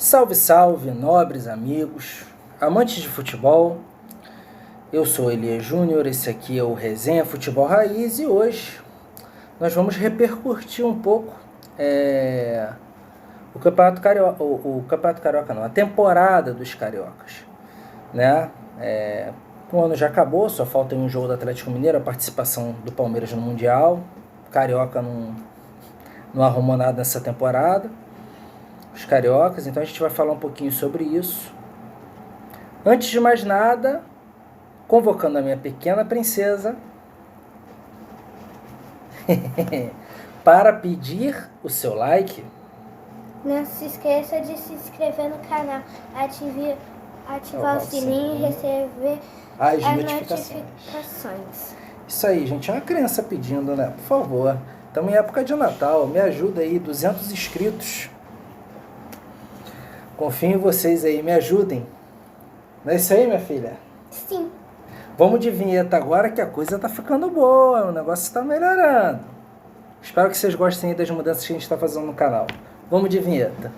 Salve, salve, nobres amigos, amantes de futebol. Eu sou Elias Júnior, esse aqui é o Resenha Futebol Raiz e hoje nós vamos repercutir um pouco o Campeonato Carioca, o Campeonato Carioca não, a temporada dos cariocas, né? O ano já acabou, só falta um jogo do Atlético Mineiro, a participação do Palmeiras no Mundial. O Carioca não arrumou nada nessa temporada. Os cariocas, então a gente vai falar um pouquinho sobre isso. Antes de mais nada, convocando a minha pequena princesa para pedir o seu like. Não se esqueça de se inscrever no canal, ativar o sininho e receber as notificações. Isso aí, gente, é uma criança pedindo, né? Por favor, estamos em época de Natal, me ajuda aí, 200 inscritos. Confio em vocês aí, me ajudem. Não é isso aí, minha filha? Sim. Vamos de vinheta agora que a coisa tá ficando boa, o negócio tá melhorando. Espero que vocês gostem aí das mudanças que a gente tá fazendo no canal. Vamos de vinheta.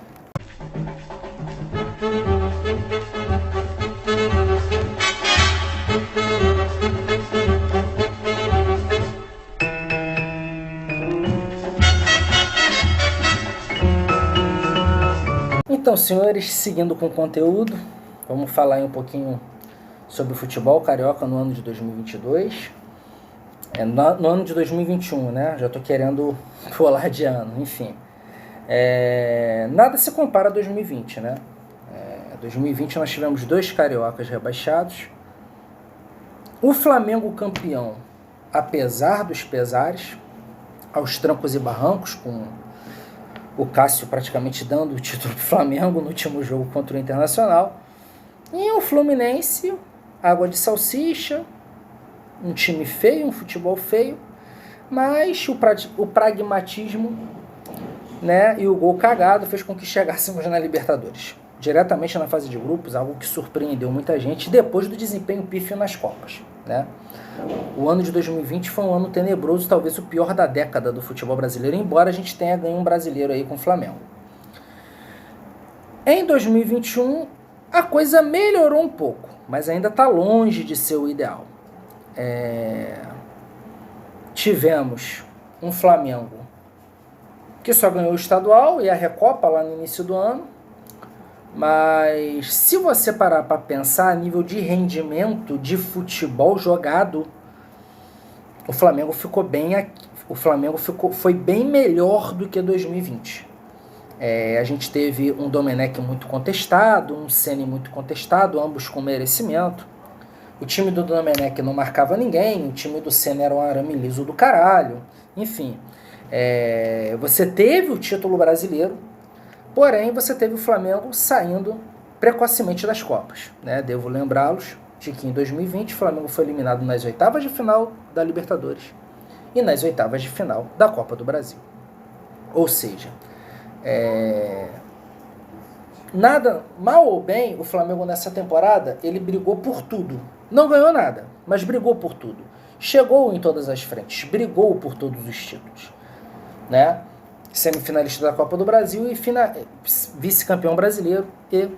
Então, senhores, seguindo com o conteúdo, vamos falar aí um pouquinho sobre o futebol carioca no ano de 2022. No ano de 2021, né? Já tô querendo pular de ano, enfim. Nada se compara a 2020, né? 2020 nós tivemos 2 cariocas rebaixados. O Flamengo campeão, apesar dos pesares, aos trancos e barrancos, com o Cássio praticamente dando o título para o Flamengo no último jogo contra o Internacional. E o Fluminense, água de salsicha, um time feio, um futebol feio, mas o pragmatismo, né, e o gol cagado fez com que chegássemos na Libertadores, diretamente na fase de grupos, algo que surpreendeu muita gente depois do desempenho pífio nas Copas, né? O ano de 2020 foi um ano tenebroso, talvez o pior da década do futebol brasileiro, embora a gente tenha ganho um brasileiro aí com o Flamengo. Em 2021, a coisa melhorou um pouco, mas ainda está longe de ser o ideal. Tivemos um Flamengo que só ganhou o estadual e a Recopa lá no início do ano, mas se você parar para pensar a nível de rendimento de futebol jogado, o Flamengo foi bem melhor do que 2020. A gente teve um Domenech muito contestado, um Ceni muito contestado, ambos com merecimento. O time do Domenech não marcava ninguém, o time do Ceni era um arame liso do caralho. Enfim, você teve o título brasileiro, porém você teve o Flamengo saindo precocemente das Copas, né? Devo lembrá-los de que em 2020 o Flamengo foi eliminado nas oitavas de final da Libertadores e nas oitavas de final da Copa do Brasil. Ou seja, nada, mal ou bem, o Flamengo nessa temporada, ele brigou por tudo. Não ganhou nada, mas brigou por tudo. Chegou em todas as frentes, brigou por todos os títulos, né? Semifinalista da Copa do Brasil e vice-campeão brasileiro. E,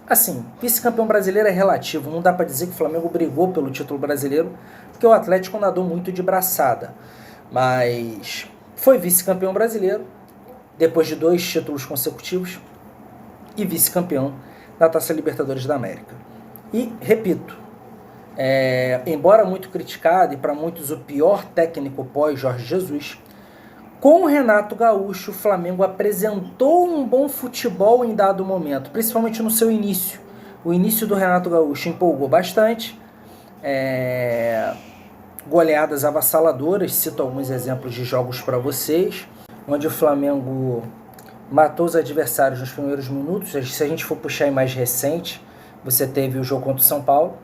assim, vice-campeão brasileiro é relativo, não dá para dizer que o Flamengo brigou pelo título brasileiro, porque o Atlético nadou muito de braçada, mas foi vice-campeão brasileiro, depois de 2 títulos consecutivos, e vice-campeão da Taça Libertadores da América. E, repito, embora muito criticado e para muitos o pior técnico pós-Jorge Jesus, com o Renato Gaúcho, o Flamengo apresentou um bom futebol em dado momento, principalmente no seu início. O início do Renato Gaúcho empolgou bastante, goleadas avassaladoras, cito alguns exemplos de jogos para vocês, onde o Flamengo matou os adversários nos primeiros minutos. Se a gente for puxar em mais recente, você teve o jogo contra o São Paulo,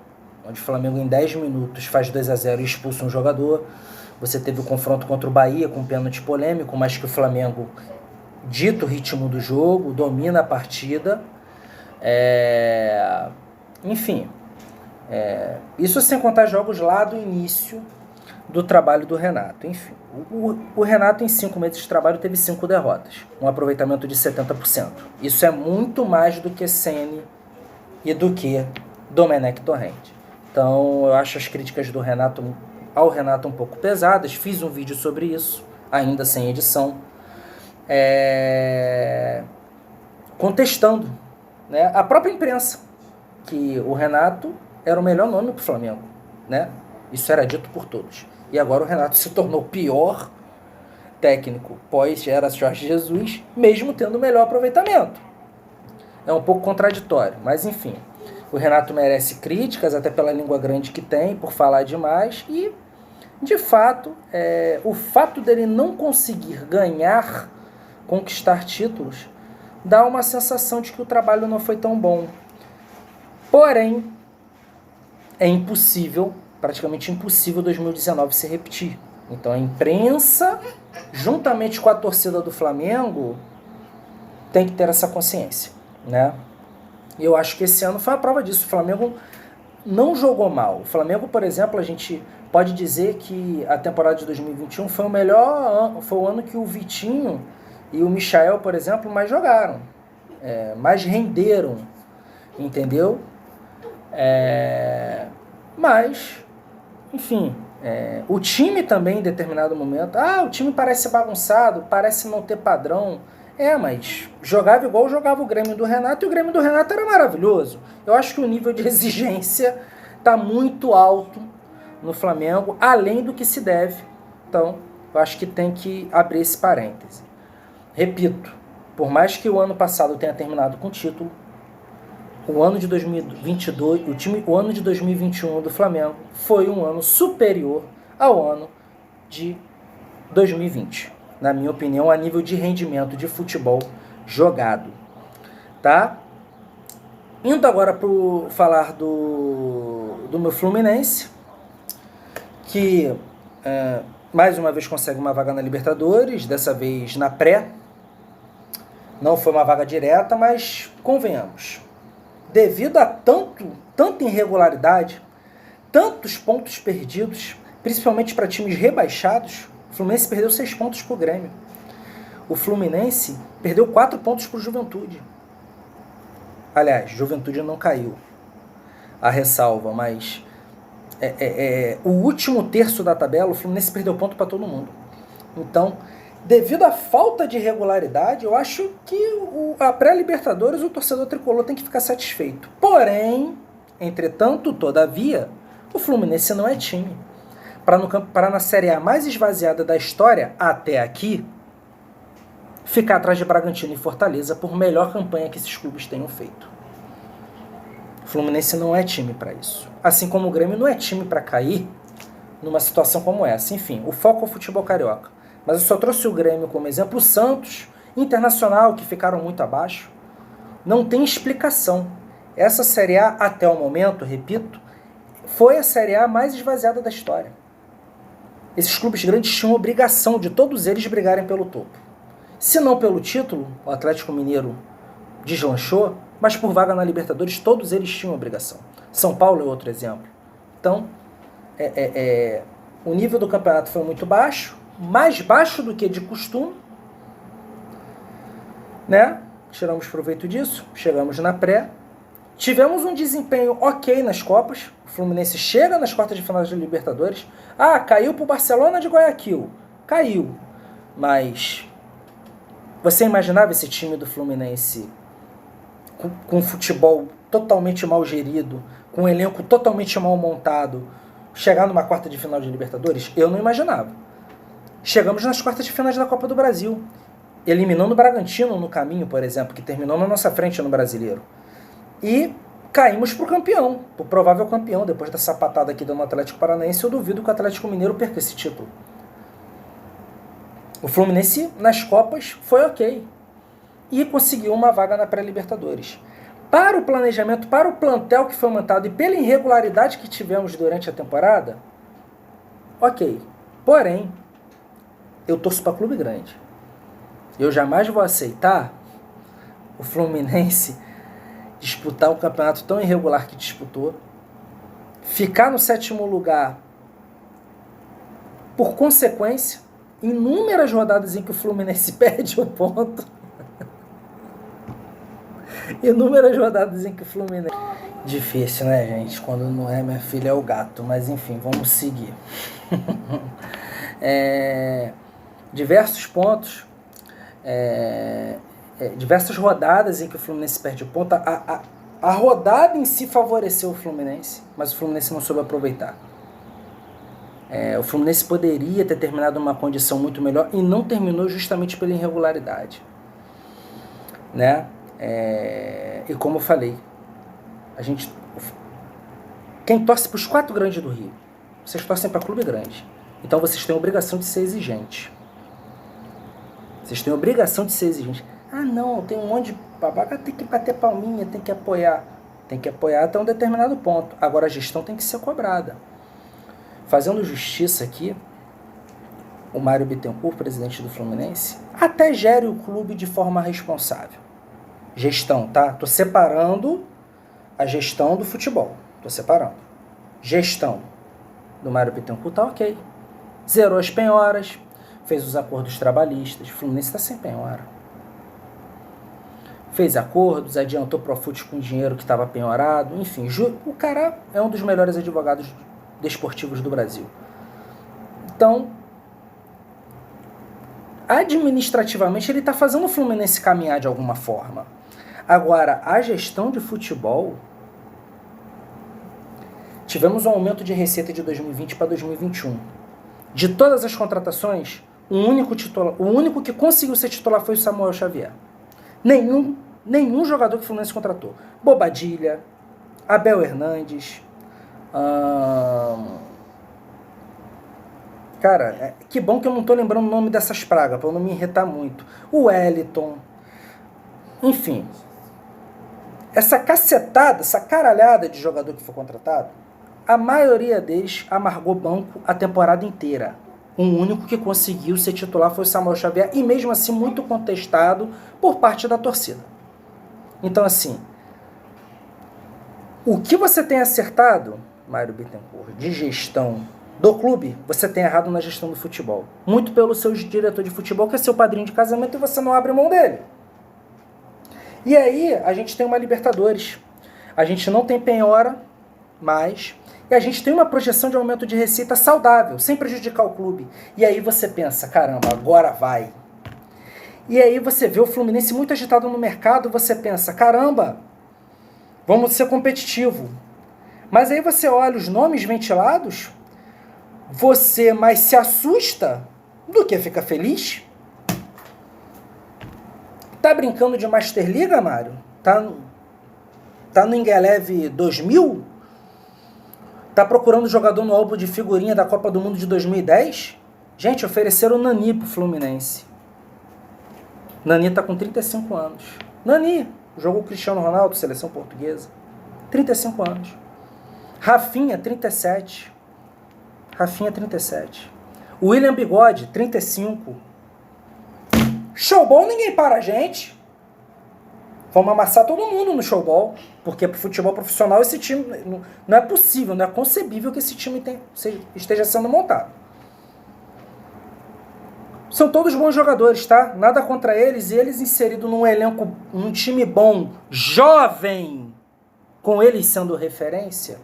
onde o Flamengo em 10 minutos faz 2-0 e expulsa um jogador. Você teve o confronto contra o Bahia com um pênalti polêmico, mas que o Flamengo dita o ritmo do jogo, domina a partida. Enfim, isso sem contar jogos lá do início do trabalho do Renato. Enfim, o Renato em 5 meses de trabalho teve 5 derrotas, um aproveitamento de 70%. Isso é muito mais do que Ceni e do que Domenech Torrent. Então eu acho as críticas ao Renato um pouco pesadas, fiz um vídeo sobre isso, ainda sem edição, contestando, né, a própria imprensa, que o Renato era o melhor nome para o Flamengo, né? Isso era dito por todos. E agora o Renato se tornou o pior técnico pós-era Jorge Jesus, mesmo tendo o melhor aproveitamento. É um pouco contraditório, mas enfim. O Renato merece críticas, até pela língua grande que tem, por falar demais. E, de fato, o fato dele não conseguir ganhar, conquistar títulos, dá uma sensação de que o trabalho não foi tão bom. Porém, é impossível, praticamente impossível, 2019 se repetir. Então a imprensa, juntamente com a torcida do Flamengo, tem que ter essa consciência, né? E eu acho que esse ano foi a prova disso. O Flamengo não jogou mal. O Flamengo, por exemplo, a gente pode dizer que a temporada de 2021 foi o melhor ano, foi o ano que o Vitinho e o Michael, por exemplo, mais jogaram, mais renderam, entendeu? Mas, enfim, o time também em determinado momento, o time parece bagunçado, parece não ter padrão. Mas jogava igual jogava o Grêmio do Renato, e o Grêmio do Renato era maravilhoso. Eu acho que o nível de exigência está muito alto no Flamengo, além do que se deve. Então, eu acho que tem que abrir esse parêntese. Repito, por mais que o ano passado tenha terminado com título, o ano de 2022, o ano de 2021 do Flamengo foi um ano superior ao ano de 2020, na minha opinião, a nível de rendimento de futebol jogado, tá? Indo agora para falar do meu Fluminense, que mais uma vez consegue uma vaga na Libertadores, dessa vez na pré. Não foi uma vaga direta, mas convenhamos, devido a tanta irregularidade, tantos pontos perdidos, principalmente para times rebaixados, o Fluminense perdeu 6 pontos para o Grêmio. O Fluminense perdeu 4 pontos para o Juventude. Aliás, Juventude não caiu, a ressalva, mas o último terço da tabela, o Fluminense perdeu ponto para todo mundo. Então, devido à falta de regularidade, eu acho que a pré-Libertadores o torcedor tricolor tem que ficar satisfeito. Porém, entretanto, todavia, o Fluminense não é time para na Série A mais esvaziada da história, até aqui, ficar atrás de Bragantino e Fortaleza por melhor campanha que esses clubes tenham feito. O Fluminense não é time para isso. Assim como o Grêmio não é time para cair numa situação como essa. Enfim, o foco é o futebol carioca. Mas eu só trouxe o Grêmio como exemplo. O Santos, Internacional, que ficaram muito abaixo, não tem explicação. Essa Série A, até o momento, repito, foi a Série A mais esvaziada da história. Esses clubes grandes tinham obrigação de todos eles brigarem pelo topo. Se não pelo título, o Atlético Mineiro deslanchou, mas por vaga na Libertadores, todos eles tinham obrigação. São Paulo é outro exemplo. Então, o nível do campeonato foi muito baixo, mais baixo do que de costume, né? Tiramos proveito disso, chegamos na pré, tivemos um desempenho ok nas Copas, o Fluminense chega nas quartas de final da Libertadores, caiu para o Barcelona de Guayaquil, caiu, mas você imaginava esse time do Fluminense com futebol totalmente mal gerido, com um elenco totalmente mal montado, chegar numa quarta de final de Libertadores? Eu não imaginava. Chegamos nas quartas de finais da Copa do Brasil, eliminando o Bragantino no caminho, por exemplo, que terminou na nossa frente no Brasileiro. E caímos para o campeão, para o provável campeão. Depois da sapatada aqui do Atlético Paranaense, eu duvido que o Atlético Mineiro perca esse título. O Fluminense nas Copas foi ok e conseguiu uma vaga na pré-Libertadores. Para o planejamento, para o plantel que foi montado e pela irregularidade que tivemos durante a temporada, ok. Porém, eu torço para clube grande. Eu jamais vou aceitar o Fluminense disputar um campeonato tão irregular que disputou, ficar no 7º lugar Por consequência, inúmeras rodadas em que o Fluminense perde o ponto. Inúmeras rodadas em que o Fluminense... Difícil, né, gente? Quando não é minha filha, é o gato. Mas, enfim, vamos seguir. Diversos pontos, diversas rodadas em que o Fluminense perde o ponto. A rodada em si favoreceu o Fluminense, mas o Fluminense não soube aproveitar. O Fluminense poderia ter terminado numa condição muito melhor e não terminou justamente pela irregularidade, né? E como eu falei, quem torce para os 4 grandes do Rio, vocês torcem para clube grande, então vocês têm a obrigação de ser exigentes. Vocês têm a obrigação de ser exigentes. Ah, não, tem um monte de babaca, tem que bater palminha, tem que apoiar. Tem que apoiar até um determinado ponto. Agora a gestão tem que ser cobrada. Fazendo justiça aqui, o Mário Bittencourt, presidente do Fluminense, até gere o clube de forma responsável. Gestão, tá? Tô separando a gestão do futebol. Tô separando. Gestão do Mário Bittencourt tá ok. Zerou as penhoras, fez os acordos trabalhistas. O Fluminense está sem penhora. Fez acordos, adiantou Profut com dinheiro que estava penhorado. Enfim, o cara é um dos melhores advogados desportivos do Brasil. Então, administrativamente, ele está fazendo o Fluminense caminhar de alguma forma. Agora, a gestão de futebol... Tivemos um aumento de receita de 2020 para 2021. De todas as contratações, o único que conseguiu ser titular foi o Samuel Xavier. Nenhum jogador que o Fluminense contratou. Bobadilha, Abel Hernandes, cara, que bom que eu não estou lembrando o nome dessas pragas, para eu não me irritar muito. O Wellington, enfim. Essa cacetada, essa caralhada de jogador que foi contratado, a maioria deles amargou banco a temporada inteira. O único que conseguiu ser titular foi o Samuel Xavier, e mesmo assim muito contestado por parte da torcida. Então, assim, o que você tem acertado, Mário Bittencourt, de gestão do clube, você tem errado na gestão do futebol. Muito pelo seu diretor de futebol, que é seu padrinho de casamento, e você não abre mão dele. E aí, a gente tem uma Libertadores. A gente não tem penhora mais. E a gente tem uma projeção de aumento de receita saudável, sem prejudicar o clube. E aí você pensa, caramba, agora vai. E aí você vê o Fluminense muito agitado no mercado, você pensa, caramba, vamos ser competitivo. Mas aí você olha os nomes ventilados, você mais se assusta do que fica feliz. Tá brincando de Master Liga, Mário? Tá no Ingelev 2000? Tá procurando jogador no álbum de figurinha da Copa do Mundo de 2010? Gente, ofereceram o Nani pro Fluminense. Nani tá com 35 anos. Nani, jogou o Cristiano Ronaldo, seleção portuguesa. 35 anos. Rafinha, 37. Rafinha, 37. William Bigode, 35. Showball, ninguém para a gente. Vamos amassar todo mundo no showball, porque pro futebol profissional esse time não é possível, não é concebível que esse time esteja sendo montado. São todos bons jogadores, tá? Nada contra eles, e eles inseridos num elenco, num time bom, jovem, com eles sendo referência.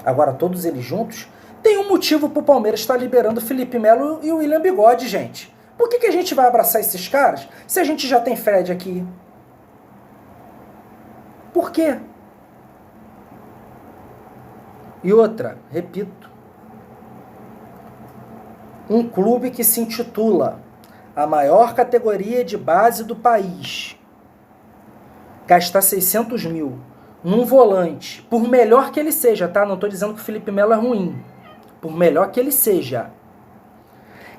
Agora, todos eles juntos, tem um motivo pro Palmeiras estar liberando o Felipe Melo e o William Bigode, gente. Por que a gente vai abraçar esses caras se a gente já tem Fred aqui? Por quê? E outra, repito, um clube que se intitula a maior categoria de base do país, gastar 600 mil num volante, por melhor que ele seja, tá? Não estou dizendo que o Felipe Melo é ruim, por melhor que ele seja,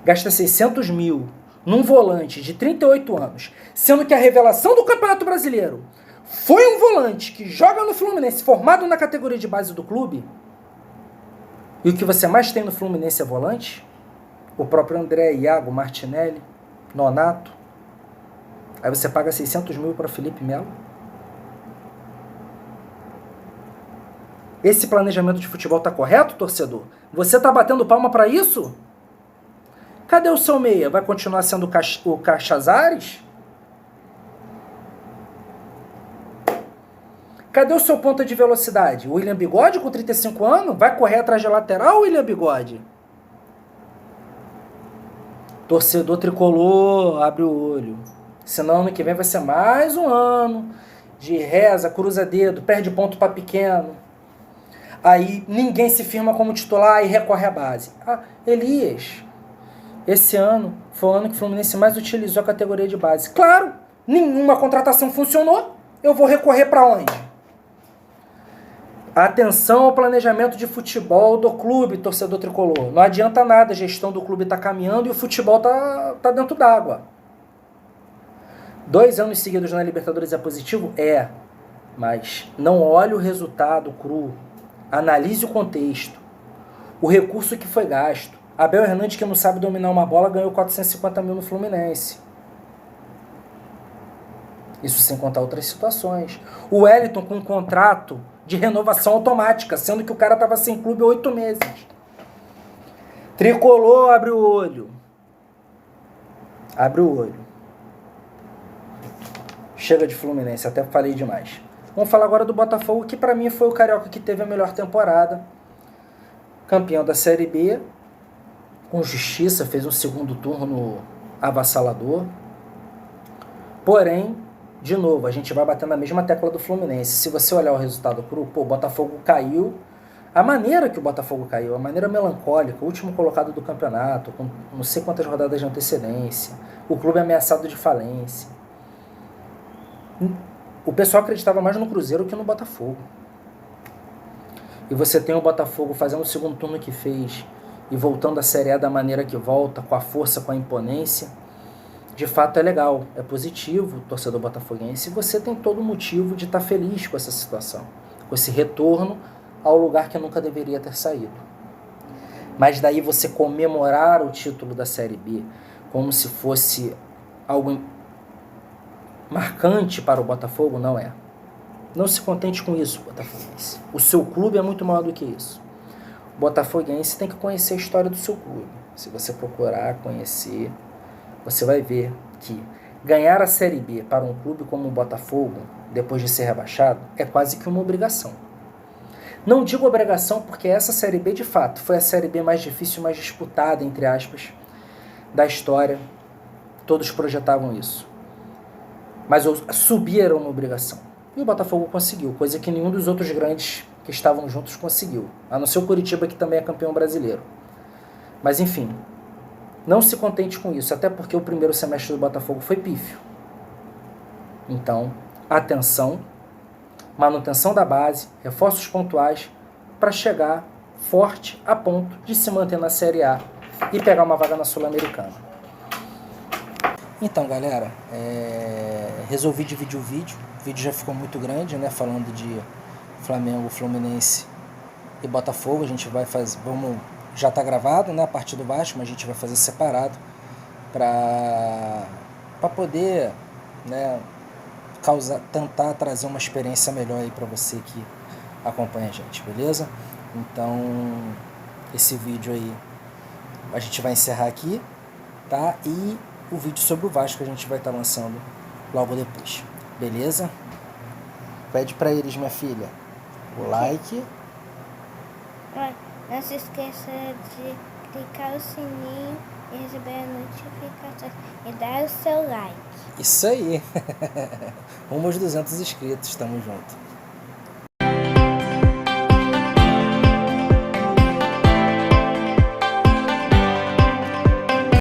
gasta 600 mil num volante de 38 anos, sendo que a revelação do Campeonato Brasileiro foi um volante que joga no Fluminense, formado na categoria de base do clube, e o que você mais tem no Fluminense é volante? O próprio André, Iago, Martinelli, Nonato. Aí você paga 600 mil para Felipe Melo? Esse planejamento de futebol tá correto, torcedor? Você tá batendo palma para isso? Cadê o seu meia? Vai continuar sendo o Cachazares? Cadê o seu ponta de velocidade? O William Bigode, com 35 anos? Vai correr atrás de lateral, William Bigode? Torcedor tricolor, abre o olho. Senão ano que vem vai ser mais um ano de reza, cruza dedo, perde ponto para pequeno. Aí ninguém se firma como titular e recorre à base. Ah, Elias, esse ano foi o ano que o Fluminense mais utilizou a categoria de base. Claro, nenhuma contratação funcionou. Eu vou recorrer para onde? Atenção ao planejamento de futebol do clube, torcedor tricolor. Não adianta nada, a gestão do clube tá caminhando e o futebol tá dentro d'água. 2 anos seguidos na Libertadores é positivo? É. Mas não olhe o resultado cru. Analise o contexto. O recurso que foi gasto. Abel Hernandes, que não sabe dominar uma bola, ganhou 450 mil no Fluminense. Isso sem contar outras situações. O Wellington com um contrato de renovação automática, sendo que o cara estava sem clube há 8 meses. Tricolor, abre o olho. Abre o olho. Chega de Fluminense, até falei demais. Vamos falar agora do Botafogo, que para mim foi o carioca que teve a melhor temporada. Campeão da Série B, com justiça, fez um segundo turno avassalador. Porém, de novo, a gente vai bater na mesma tecla do Fluminense. Se você olhar o resultado cru, o Botafogo caiu. A maneira que o Botafogo caiu, a maneira melancólica, o último colocado do campeonato, com não sei quantas rodadas de antecedência, o clube ameaçado de falência. O pessoal acreditava mais no Cruzeiro que no Botafogo. E você tem o Botafogo fazendo o segundo turno que fez e voltando à Série A da maneira que volta, com a força, com a imponência. De fato é legal, é positivo, torcedor botafoguense, e você tem todo motivo de estar feliz com essa situação, com esse retorno ao lugar que nunca deveria ter saído. Mas daí você comemorar o título da Série B como se fosse algo marcante para o Botafogo, não é. Não se contente com isso, botafoguense. O seu clube é muito maior do que isso. O botafoguense tem que conhecer a história do seu clube. Se você procurar conhecer, você vai ver que ganhar a Série B para um clube como o Botafogo, depois de ser rebaixado, é quase que uma obrigação. Não digo obrigação porque essa Série B, de fato, foi a Série B mais difícil, mais disputada, entre aspas, da história. Todos projetavam isso. Mas subir era uma obrigação. E o Botafogo conseguiu, coisa que nenhum dos outros grandes que estavam juntos conseguiu. A não ser o Coritiba, que também é campeão brasileiro. Mas, enfim, não se contente com isso, até porque o primeiro semestre do Botafogo foi pífio. Então, atenção, manutenção da base, reforços pontuais, para chegar forte a ponto de se manter na Série A e pegar uma vaga na Sul-Americana. Então, galera, resolvi dividir o vídeo. O vídeo já ficou muito grande, né? Falando de Flamengo, Fluminense e Botafogo. A gente vai fazer, já está gravado, né? A partir do Vasco, mas a gente vai fazer separado para poder, né? Tentar trazer uma experiência melhor aí para você que acompanha a gente, beleza? Então, esse vídeo aí a gente vai encerrar aqui, tá? E o vídeo sobre o Vasco a gente vai estar lançando logo depois, beleza? Pede para eles, minha filha, o like. Não se esqueça de clicar o sininho e receber a notificação e dar o seu like. Isso aí. Rumo aos 200 inscritos, tamo junto.